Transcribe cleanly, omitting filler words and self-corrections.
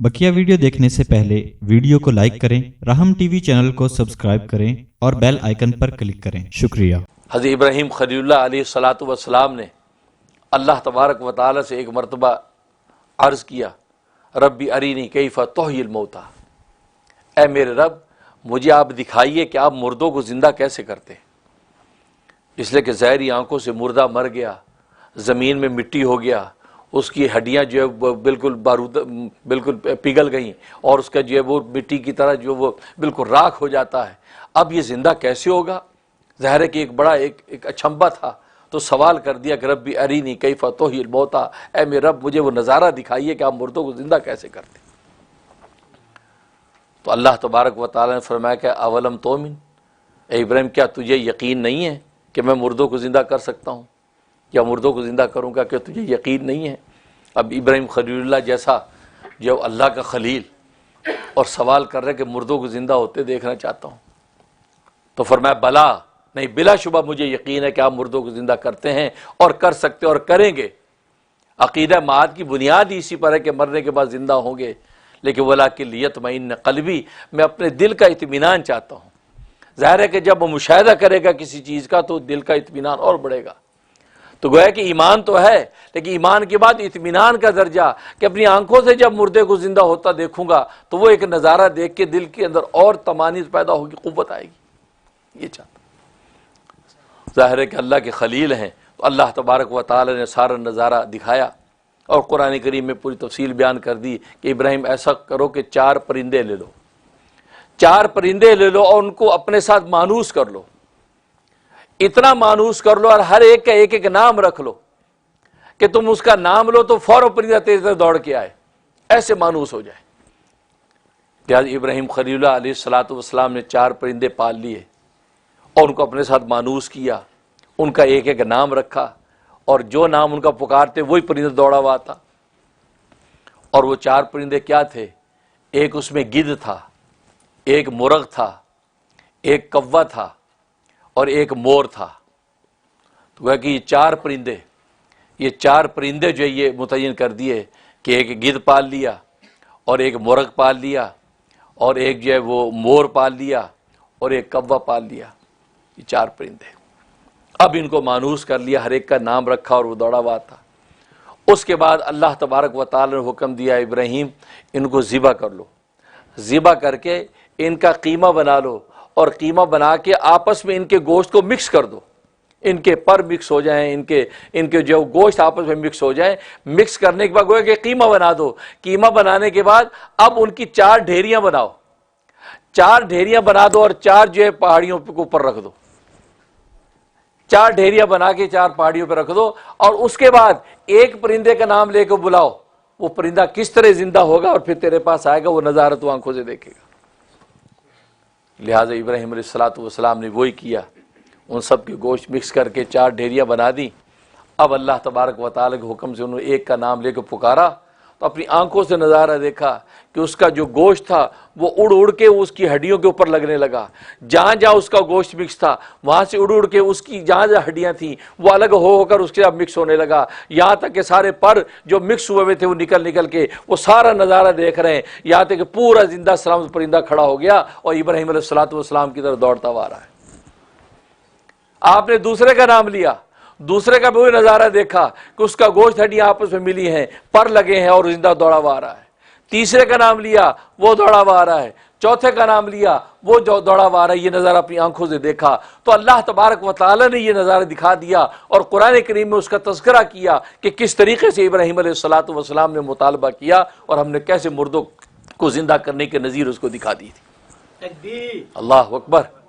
बकिया video देखने से पहले वीडियो को लाइक करें, राहम टीवी चैनल को सब्सक्राइब करें और बेल आइकन पर क्लिक करें। शुक्रिया। हज़रत इब्राहीम खलीलुल्लाह अलैहिस्सलातु वस्सलाम ने अल्लाह तबारक व तआला से एक मरतबा अर्ज़ किया, रब्बी अरीनी कैफ़ तुह्यिल मौता, ऐ मेरे रब मुझे आप दिखाइए कि आप मुर्दों को ज़िंदा कैसे करते हैं। इसलिए कि ज़ाहिरी आंखों से मुर्दा मर गया, ज़मीन में मिट्टी हो गया, उसकी हड्डियां जो है बिल्कुल पिघल गई और उसका जो है वो मिट्टी की तरह जो वो बिल्कुल राख हो जाता है। अब ये ज़िंदा कैसे होगा? ज़ाहिर है कि एक बड़ा एक अचंभा था। तो सवाल कर दिया कि रब्बी अरीनी कैफ़ तुह्यिल मौता, ऐ मेरे रब मुझे वो नज़ारा दिखाइए कि आप मुर्दों को ज़िंदा कैसे करते। तो अल्लाह तबारक व तआला ने फरमाया कि अवलम तोमिन, ए इब्राहीम क्या तुझे यकीन नहीं है कि मैं मुर्दों को ज़िंदा कर सकता हूँ या मुर्दों को ज़िंदा करूँगा? क्या तुझे यकीन नहीं है? अब इब्राहीम खलीलुल्लाह जैसा जो अल्लाह का खलील और सवाल कर रहे कि मुर्दों को ज़िंदा होते देखना चाहता हूँ। तो फरमाया बला, नहीं बिलाशुबा मुझे यकीन है कि आप मुर्दों को ज़िंदा करते हैं और कर सकते और करेंगे। अक़ीदा माद की बुनियाद ही इसी पर है कि मरने के बाद ज़िंदा होंगे। लेकिन वलाकिन लियतमइन्न क़ल्बी, मैं अपने दिल का इत्मीनान चाहता हूँ। ज़ाहिर है कि जब वो मुशाहिदा करेगा किसी चीज़ का तो दिल का इत्मीनान और बढ़ेगा। तो गोया कि ईमान तो है, लेकिन ईमान के बाद इत्मीनान का दर्जा कि अपनी आंखों से जब मुर्दे को ज़िंदा होता देखूंगा तो वो एक नज़ारा देख के दिल के अंदर और तमानीत पैदा होगी, क़ुव्वत आएगी। ये चाहता। ज़ाहिर है कि अल्लाह के खलील हैं तो अल्लाह तबारक व तआला ने सारा नज़ारा दिखाया और कुरान करीम में पूरी तफसील बयान कर दी कि इब्राहीम ऐसा करो कि 4 परिंदे ले लो, 4 परिंदे ले लो और उनको अपने साथ मानूस कर लो। इतना मानूस कर लो और हर एक का एक एक नाम रख लो कि तुम उसका नाम लो तो फौरन परिंदा तेज तेज दौड़ के आए, ऐसे मानूस हो जाए। लिहाजा इब्राहीम खलीलुल्लाह अलैहिस्सलातु वस्सलाम ने 4 परिंदे पाल लिए और उनको अपने साथ मानूस किया, उनका एक एक नाम रखा और जो नाम उनका पुकारते वही परिंदा दौड़ा हुआ था। और वो 4 परिंदे क्या थे? एक उसमें गिद्ध था, एक मुर्ग था, एक कौवा था और एक मोर था। तो कहा कि ये 4 परिंदे जो है ये मुतय्यन कर दिए कि एक गिद्ध पाल लिया और एक मुर्ग पाल लिया और एक जो है वो मोर पाल लिया और एक कौवा पाल लिया। ये 4 परिंदे। अब इनको मानूस कर लिया, हर एक का नाम रखा और वो दौड़ा हुआ था। उसके बाद अल्लाह तबारक व तआला ने हुक्म दिया, इब्राहीम इनको ज़िबा कर लो, ज़िबा करके इनका कीमा बना लो और कीमा बना के आपस में इनके गोश्त को मिक्स कर दो। इनके पर मिक्स हो जाएं, इनके जो गोश्त आपस में मिक्स हो जाएं। मिक्स करने के बाद गोया कि कीमा बना दो। कीमा बनाने के बाद अब उनकी 4 ढेरियां बनाओ, 4 ढेरियां बना दो और 4 जो है पहाड़ियों के ऊपर रख दो। 4 ढेरियां बना के 4 पहाड़ियों पर रख दो और उसके बाद एक परिंदे का नाम लेकर बुलाओ। वो परिंदा किस तरह जिंदा होगा और फिर तेरे पास आएगा, वो नज़ारा तू आंखों से देखेगा। लिहाजा इब्राहीम अलैहिस्सलातु वस्सलाम ने वही किया, उन सब के गोश्त मिक्स करके 4 ढेरियां बना दी। अब अल्लाह तबारक व तआला के हुक्म से उन्होंने एक का नाम लेकर पुकारा तो अपनी आंखों से नज़ारा देखा कि उसका जो गोश्त था वो उड़ उड़ के उसकी हड्डियों के ऊपर लगने लगा। जहाँ जहाँ उसका गोश्त मिक्स था वहाँ से उड़ उड़ के उसकी जहाँ जहाँ हड्डियाँ थीं वो अलग होकर उसके साथ मिक्स होने लगा। यहाँ तक कि सारे पर जो मिक्स हुए हुए थे वो निकल निकल के वो सारा नज़ारा देख रहे हैं। यहाँ तक कि पूरा जिंदा सलामत परिंदा खड़ा हो गया और इब्राहीम अलैहिस्सलातु वस्सलाम की तरफ दौड़ता हुआ आ रहा है। आपने दूसरे का नाम लिया, दूसरे का भी वही नज़ारा देखा कि उसका गोश्त हड्डियाँ आपस में मिली हैं, पर लगे हैं और जिंदा दौड़ा हुआ आ रहा है। तीसरे का नाम लिया, वो दौड़ा हुआ आ रहा है। चौथे का नाम लिया, वो जो दौड़ा हुआ आ रहा है। ये नज़ारा अपनी आंखों से देखा तो अल्लाह तबारक व तआला ने ये नज़ारा दिखा दिया और कुरान करीम में उसका तज़किरा किया कि किस तरीके से इब्राहीम अलैहिस्सलातु वस्सलाम ने मुतालबा किया और हमने कैसे मुर्दों को जिंदा करने के नज़ीर उसको दिखा दी थी। अल्लाह अकबर।